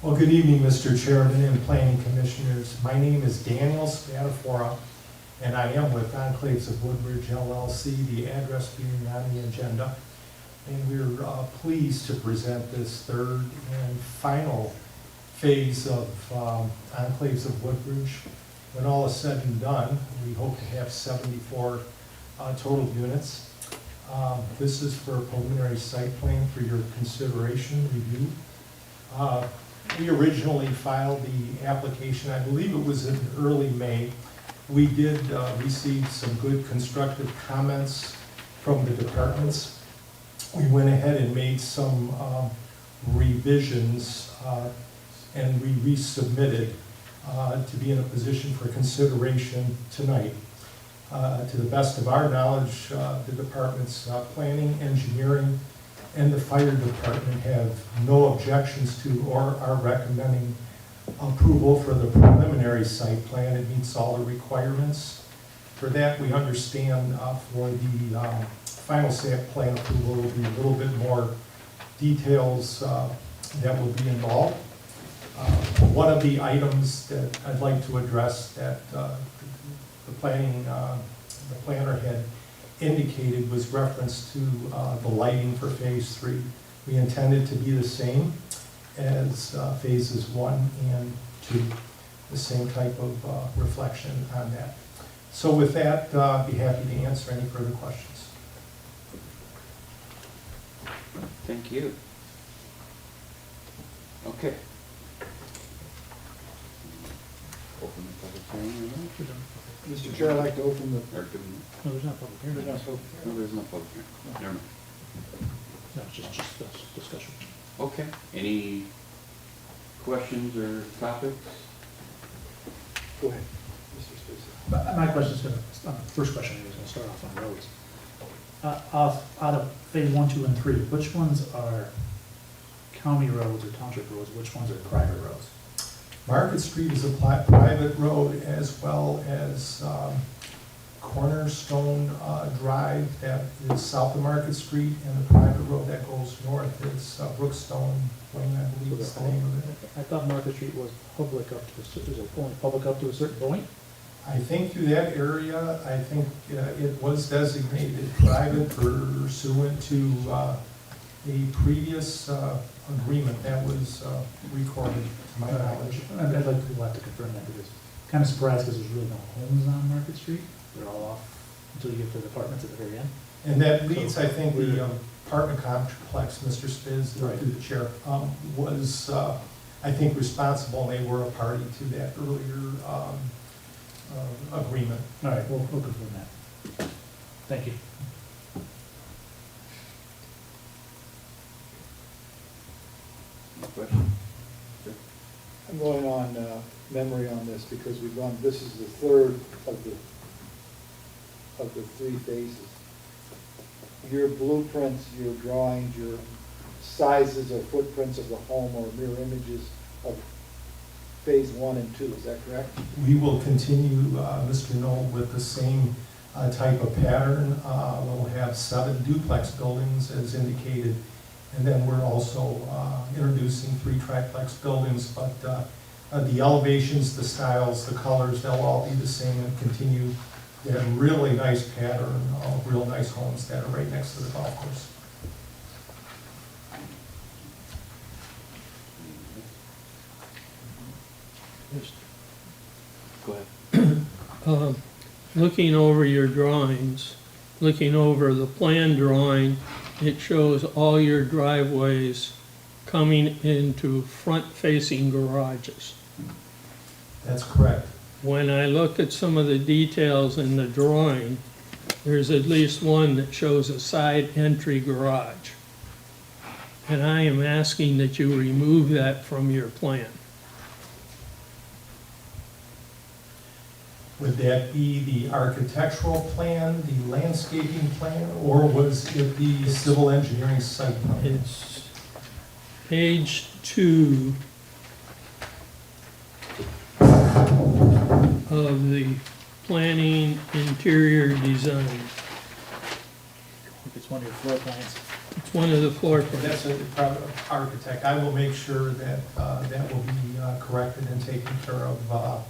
K: Well, good evening, Mr. Chairman and Planning Commissioners. My name is Daniel Spadafora, and I am with Enclaves of Woodbridge LLC, the address being on the agenda. And we're pleased to present this third and final phase of Enclaves of Woodbridge. When all is said and done, we hope to have 74 total units. This is for a preliminary site plan for your consideration review. We originally filed the application, I believe it was in early May. We did receive some good constructive comments from the departments. We went ahead and made some revisions and we resubmitted to be in a position for consideration tonight. To the best of our knowledge, the department's planning, engineering, and the fire department have no objections to or are recommending approval for the preliminary site plan. It meets all the requirements. For that, we understand for the final site plan approval will be a little bit more details that will be involved. One of the items that I'd like to address that the planner had indicated was reference to the lighting for phase 3. We intended to be the same as phases 1 and 2, the same type of reflection on that. So with that, I'd be happy to answer any further questions.
A: Thank you. Okay. Open the public hearing or not?
C: Mr. Chair, I'd like to open the,
A: Or do we-
H: No, there's not public hearing.
C: there's not public
A: No,
C: hearing.
A: there's no public hearing. Never mind.
H: No, it's just discussion.
A: Okay, any questions or topics?
C: Go ahead, Mr. Stacy.
H: My question's gonna, first question is gonna start off on roads. Out of phase 1, 2, and 3, which ones are county roads or township roads? Which ones are private roads?
K: Market Street is a private road, as well as Cornerstone Drive that is south of Market Street, and the private road that goes north is Brookstone Lane, I believe is the name of it.
H: I thought Market Street was public up to, is it only public up to a certain point?
K: I think through that area, I think it was designated private pursuant to a previous agreement that was recorded, to my knowledge.
H: I'd like to, we'll have to confirm that, because kind of surprised because there's really no homes on Market Street. They're all off until you get to the apartments at the very end.
K: And that leads, I think, the apartment complex, Mr. Spiz,
H: Right.
K: through the chair, was, I think, responsible, and they were a party to that earlier agreement.
H: All right, we'll confirm that. Thank you.
A: Question?
C: I'm going on memory on this because we've gone, this is the third of the three phases. Your blueprints, your drawings, your sizes or footprints of the home or mirror images of phase 1 and 2, is that correct?
K: We will continue, Mr. Knoll, with the same type of pattern. We'll have 7 duplex buildings as indicated, and then we're also introducing 3 triplex buildings, but the elevations, the styles, the colors, they'll all be the same and continue that really nice pattern of real nice homes that are right next to the golf course.
A: Go ahead.
I: Looking over your drawings, looking over the plan drawing, it shows all your driveways coming into front-facing garages.
K: That's correct.
I: When I look at some of the details in the drawing, there's at least one that shows a side entry garage. And I am asking that you remove that from your plan.
K: Would that be the architectural plan, the landscaping plan, or was it the civil engineering site plan?
I: It's page 2 of the planning interior design.
H: It's one of your floor plans.
I: It's one of the floor plans.
K: That's a private architect. I will make sure that that will be corrected and taken care of,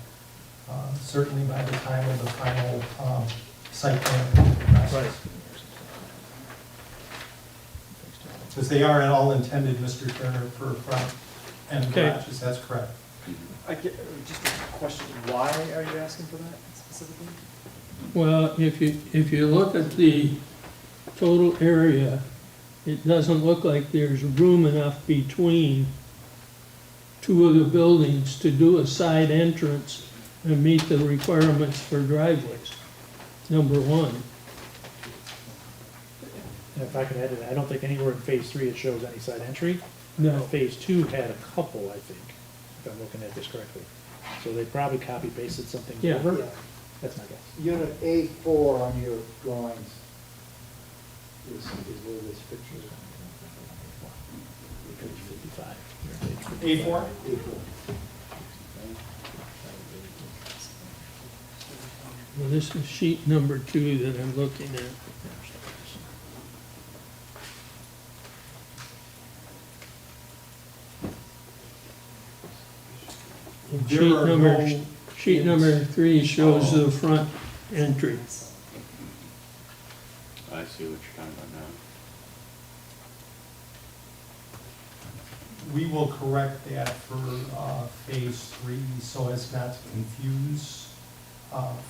K: certainly by the time of the final site plan process. Because they are all intended, Mr. Turner, for front and
I: Okay.
K: garages, that's correct.
B: Just a question, why are you asking for that specifically?
I: Well, if you look at the total area, it doesn't look like there's room enough between 2 of the buildings to do a side entrance and meet the requirements for driveways, number 1.
H: And if I could add to that, I don't think anywhere in phase 3 it shows any side entry.
I: No.
H: Phase 2 had a couple, I think, if I'm looking at this correctly. So they probably copy pasted something
I: Yeah.
H: over.
C: Yeah.
H: That's my guess.
C: Unit A4 on your drawings is where this picture is.
H: Page 55.
K: A4?
C: A4.
I: Well, this is sheet number 2 that I'm looking at. And
K: There are no
I: sheet number 3 shows the front entry.
A: I see what you're talking about now.
K: We will correct that for phase 3 so as not to confuse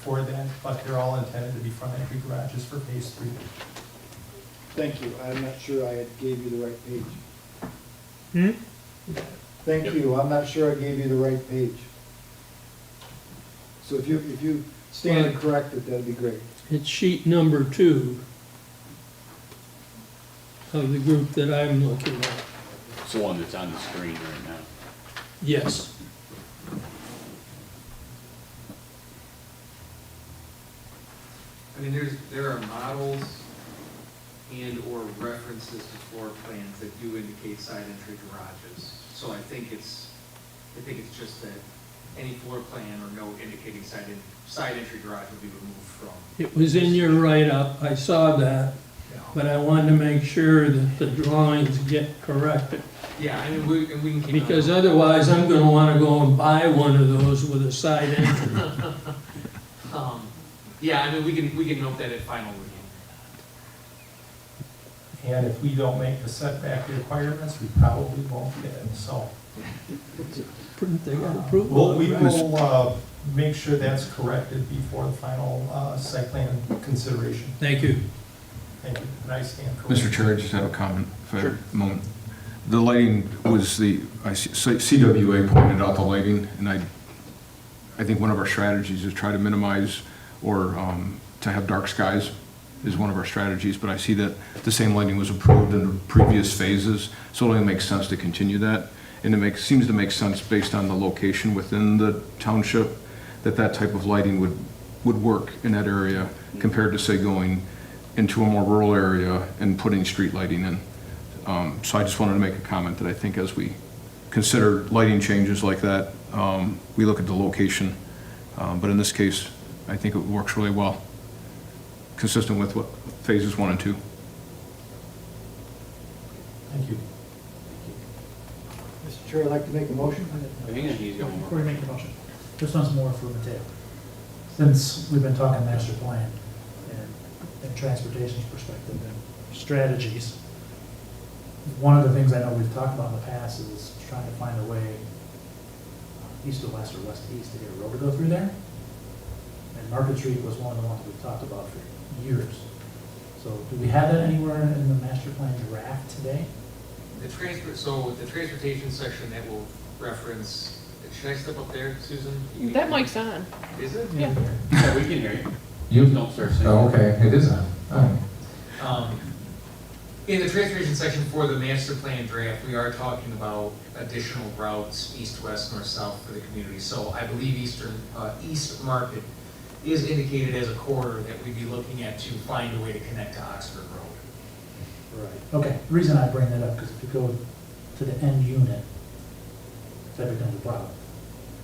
K: for that, but they're all intended to be front entry garages for phase 3.
C: Thank you, I'm not sure I gave you the right page.
I: Hmm?
C: Thank
A: Yep.
C: you, I'm not sure I gave you the right page. So if you stand and correct it, that'd be great.
I: It's sheet number 2 of the group that I'm looking at.
A: It's the one that's on the screen right now.
I: Yes.
G: I mean, there are models and or references to floor plans that do indicate side entry garages. So I think it's just that any floor plan or note indicating side entry garage would be removed from.
I: It was in your write-up, I saw that, but I wanted to make sure that the drawings get corrected.
G: Yeah, I mean, we can keep.
I: Because otherwise, I'm gonna wanna go and buy one of those with a side entry.
G: Yeah, I mean, we can note that at final review.
K: And if we don't make the setback requirements, we probably won't get it, so.
I: They got approval.
K: We will make sure that's corrected before the final site plan consideration.
I: Thank you.
K: Thank you. And I stand corrected.
J: Mr. Chair, I just have a comment, if I have a moment. The lighting was CWA pointed out the lighting, and I think one of our strategies is try to minimize or to have dark skies is one of our strategies, but I see that the same lighting was approved in the previous phases, so it only makes sense to continue that. And it seems to make sense based on the location within the township, that type of lighting would work in that area compared to, say, going into a more rural area and putting street lighting in. So I just wanted to make a comment that I think as we consider lighting changes like that, we look at the location. But in this case, I think it works really well, consistent with what phases 1 and 2.
K: Thank you.
C: Mr. Chair, I'd like to make a motion.
A: Hang on, he's going.
H: Before you make the motion, this one's more for Mateo. Since we've been talking master plan and transportation's perspective and strategies, one of the things I know we've talked about in the past is trying to find a way east to west or west to east to get a road to go through there. And Market Street was one of the ones we've talked about for years. So do we have that anywhere in the master plan draft today?
G: So the transportation section that will reference, should I step up there, Susan?
D: That mic's on.
G: Is it?
D: Yeah.
A: Yeah, we can hear you.
E: You,
A: Don't start saying.
E: oh, okay, it is on. Oh.
G: In the transportation section for the master plan draft, we are talking about additional routes, east, west, north, south for the community. So I believe East Market is indicated as a corridor that we'd be looking at to find a way to connect to Oxford Road.
H: Right. Okay, the reason I bring that up, because if you go to the end unit, that becomes a problem.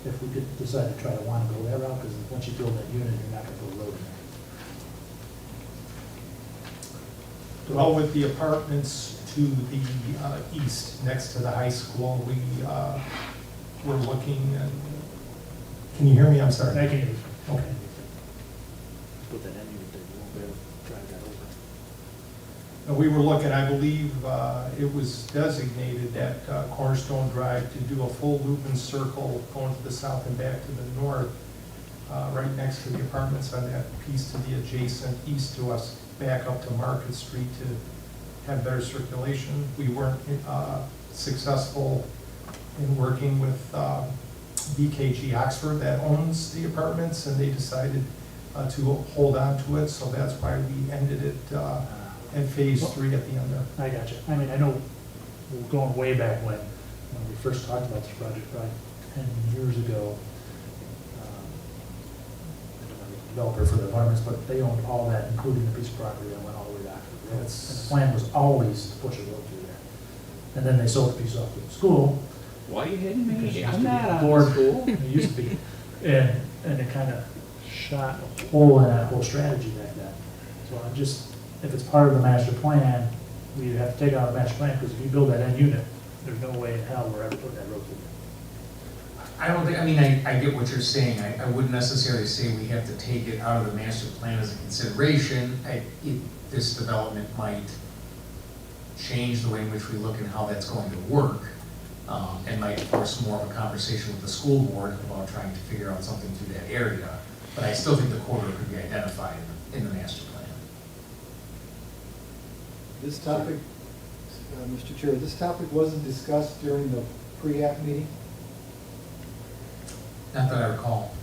H: If we could decide to try to want to go that route, because once you build that unit, you're not going to put a road in there.
K: Well, with the apartments to the east, next to the high school, we're looking, can you hear me? I'm sorry.
H: I can hear you.
K: Okay.
H: Put that end unit there, you won't be able to drive that over.
K: And we were looking, I believe, it was designated that Cornerstone Drive to do a full loop and circle going to the south and back to the north, right next to the apartments on that piece to the adjacent east to us, back up to Market Street to have better circulation. We weren't successful in working with BKG Oxford that owns the apartments, and they decided to hold on to it, so that's why we ended it in phase 3 at the end there.
H: I got you. I mean, I know we're going way back when we first talked about this project, probably 10 years ago. I don't know the developer for the apartments, but they owned all that, including the piece of property that went all the way back to the road. And the plan was always to push a road through there. And then they sold the piece off to the school.
A: Why are you hitting
H: Because it
A: me?
H: used
A: I'm
H: to be
A: not
H: a
A: on
H: board.
A: the school.
H: It used to be. And it kind of shot a hole in that whole strategy back then. So I'm just, if it's part of the master plan, we have to take out the master plan, because if you build that end unit, there's no way in hell we're ever putting that road through there.
G: I don't think, I mean, I get what you're saying. I wouldn't necessarily say we have to take it out of the master plan as a consideration. This development might change the way in which we look at how that's going to work, and might force more of a conversation with the school board about trying to figure out something through that area. But I still think the corridor could be identified in the master plan.
C: This topic, Mr. Chair, this topic wasn't discussed during the pre-app meeting?
G: Not that I recall.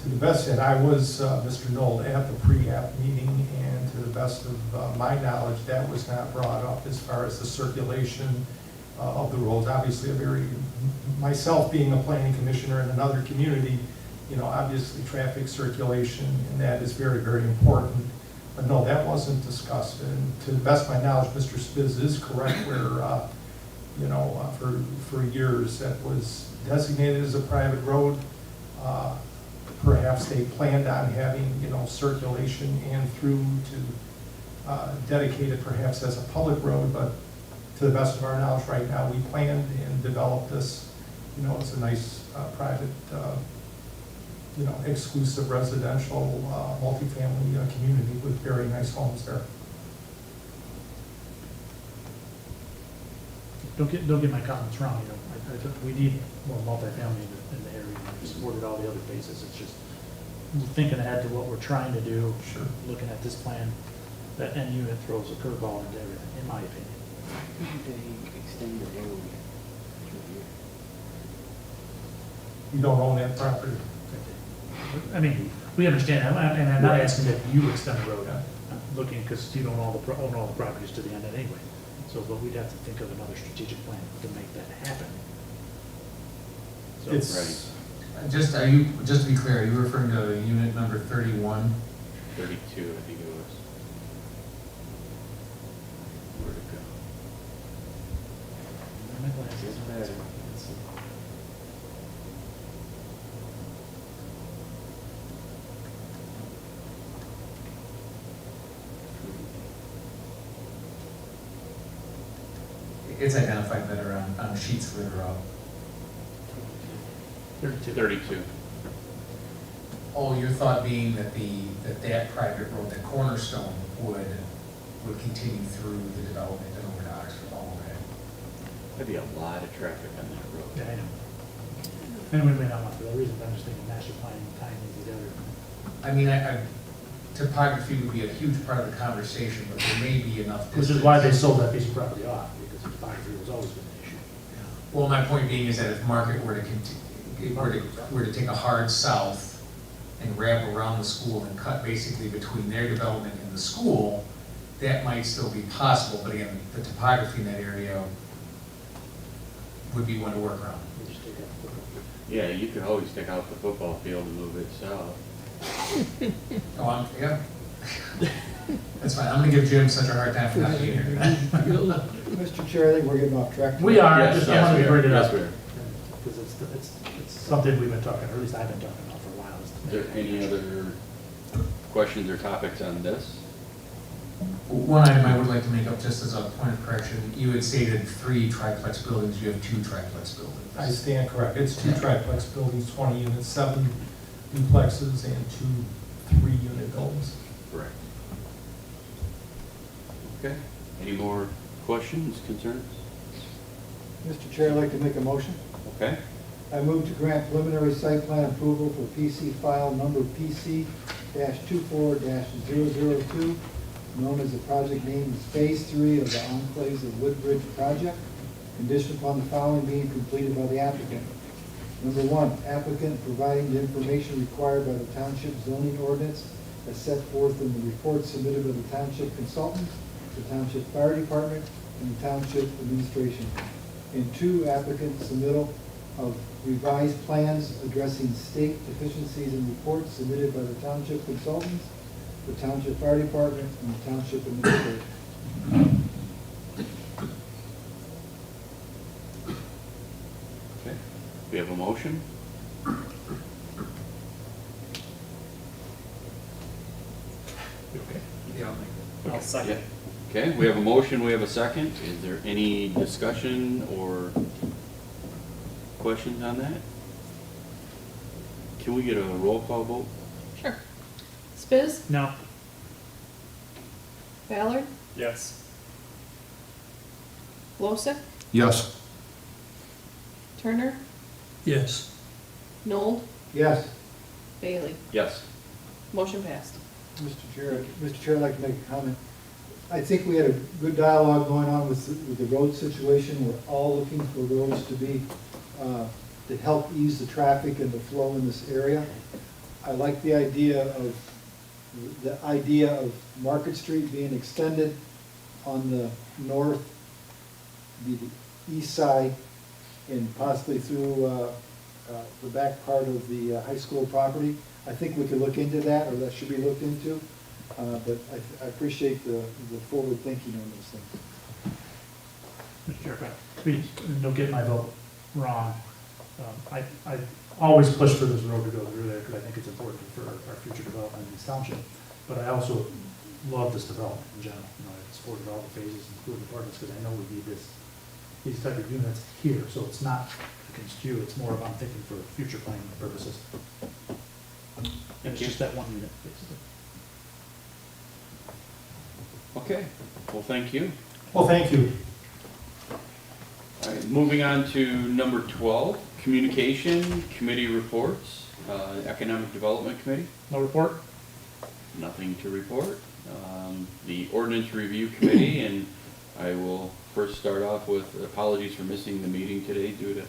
K: To the best, and I was, Mr. Knoll, at the pre-app meeting, and to the best of my knowledge, that was not brought up as far as the circulation of the roads. Obviously, myself being a planning commissioner in another community, obviously traffic circulation, and that is very, very important. But no, that wasn't discussed, and to the best of my knowledge, Mr. Spiz is correct where, for years, that was designated as a private road. Perhaps they planned on having, circulation and through to dedicate it perhaps as a public road, but to the best of our knowledge right now, we planned and developed this, as a nice private exclusive residential, multifamily community with very nice homes there.
H: Don't get my comments wrong, I think we need more multifamily in the area, we supported all the other phases, it's just thinking ahead to what we're trying to do.
K: Sure.
H: Looking at this plan, that end unit throws a curveball into everything, in my opinion.
A: They extend the road.
K: You don't own that property.
H: I mean, we understand, and I'm not asking that you extend the road, I'm looking, because you don't own all the properties to the end anyway. So, but we'd have to think of another strategic plan to make that happen. So,
K: It's,
E: Just to be clear, are you referring to unit number 31?
A: 32, I think it was. Where'd it go?
H: my glasses.
A: It's better.
E: It's identified better on sheets that are up.
A: 32.
E: Oh, your thought being that that private road, that Cornerstone, would continue through the development and over to Oxford. Oh, okay.
A: That'd be a lot of traffic on that road.
H: Yeah, I know. And we may not want for that reason, but I'm just thinking master planning, tying things together.
E: I mean, topography would be a huge part of the conversation, but there may be enough distance.
H: Which is why they sold that piece of property off, because topography was always been an issue.
E: Well, my point being is that if Market were to take a hard south and wrap around the school and cut basically between their development and the school, that might still be possible, but again, the topography in that area would be one to work around.
H: We just take that.
A: Yeah, you could always take out the football field and move it south.
E: Oh, yeah. That's fine, I'm gonna give Jim such a hard time for not being here.
C: Mr. Chair, I think we're getting off track.
H: We are,
A: Yes,
H: just
A: yes,
H: I wanted
A: we
H: to
A: are.
H: bring it
A: Yes,
H: up.
A: we are.
H: Because it's something we've been talking, or at least I've been talking about for a while.
A: Is there any other questions or topics on this?
E: One item I would like to make up just as a point of correction, you had stated 3 triplex buildings, you have 2 triplex buildings.
K: I stand correct. It's 2 triplex buildings, 20 units, 7 duplexes, and 2 3-unit buildings.
A: Correct. Okay, any more questions, concerns?
C: Mr. Chair, I'd like to make a motion.
A: Okay,
C: I move to grant preliminary site plan approval for PC file number PC-24-002, known as the project name is Phase 3 of the Enclaves of Woodbridge project, conditioned upon the following being completed by the applicant. Number 1, applicant providing the information required by the township zoning ordinance as set forth in the report submitted by the township consultant, the township fire department, and the township administration. And 2, applicant submittal of revised plans addressing state deficiencies in reports submitted by the township consultants, the township fire department, and the township administration.
A: okay, we have a motion.
G: Okay. Yeah, I'll make that.
A: I'll second. Okay, we have a motion, we have a second. Is there any discussion or questions on that? Can we get a roll call vote?
D: Sure. Spiz,
H: No,
D: Ballard,
B: Yes.
D: Losek,
J: Yes.
D: Turner,
I: Yes.
D: Noel,
C: Yes,
D: Bailey.
A: Yes.
D: Motion passed.
C: Mr. Chair, I'd like to make a comment. I think we had a good dialogue going on with the road situation. We're all looking for roads to be, to help ease the traffic and the flow in this area. I like the idea of Market Street being extended on the north, the east side, and possibly through the back part of the high school property. I think we could look into that, or that should be looked into. But I appreciate the forward thinking on those things.
H: Mr. Chair, please, don't get my vote wrong. I always push for this road to go through there because I think it's important for our future development in this township. But I also love this development in general. I supported all the phases, including apartments, because I know we need these type of units here. So it's not against you, it's more about thinking for future planning purposes. And it's just that one unit, basically.
A: Okay, well, thank you.
K: Well, thank you.
A: All right, moving on to number 12, communication committee reports. Economic Development Committee,
H: No report?
A: nothing to report. The Ordinance Review Committee, and I will first start off with apologies for missing the meeting today due to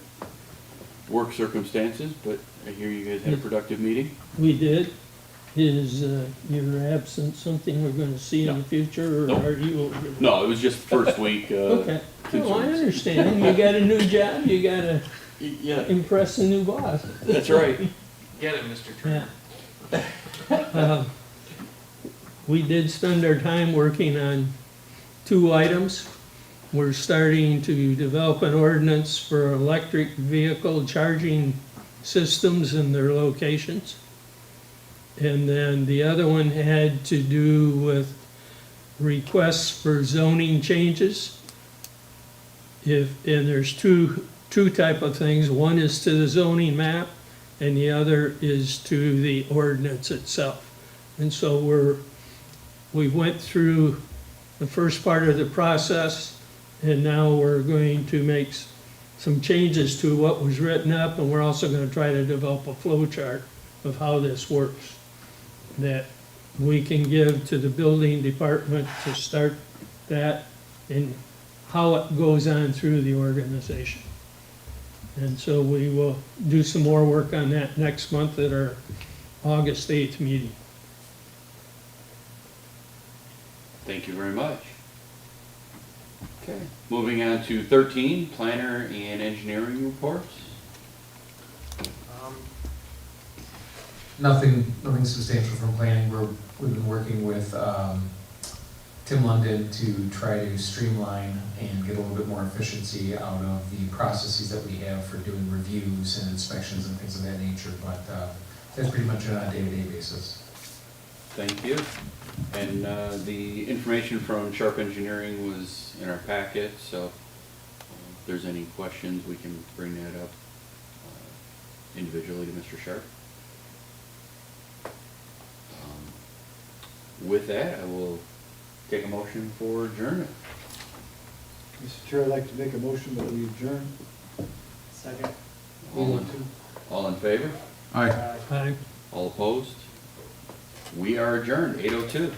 A: work circumstances, but I hear you guys had a productive meeting.
I: We did. Is your absence something we're gonna see in the future, or
A: Nope.
I: are you over there?
A: No, it was just first week.
I: Okay. No, I
A: concerns.
I: understand. You got a new job, you gotta
A: Yeah,
I: impress a new boss.
A: that's right.
G: Get it, Mr. Turner.
I: Yeah. We did spend our time working on 2 items. We're starting to develop an ordinance for electric vehicle charging systems and their locations. And then the other one had to do with requests for zoning changes. And there's two type of things. One is to the zoning map, and the other is to the ordinance itself. And so we went through the first part of the process, and now we're going to make some changes to what was written up, and we're also gonna try to develop a flow chart of how this works, that we can give to the building department to start that, and how it goes on through the organization. And so we will do some more work on that next month at our August 8th meeting.
A: Thank you very much. Okay, moving on to 13, planner and engineering reports.
E: Nothing substantial from planning. We've been working with Tim London to try to streamline and get a little bit more efficiency out of the processes that we have for doing reviews and inspections and things of that nature, but that's pretty much on a day-to-day basis.
A: Thank you. And the information from Sharp Engineering was in our packet, so if there's any questions, we can bring that up individually to Mr. Sharp. With that, I will take a motion for adjournment.
C: Mr. Chair, I'd like to make a motion that we adjourn.
B: Second.
A: All in favor?
J: Aye.
I: Aye.
A: All opposed? We are adjourned, 8:02.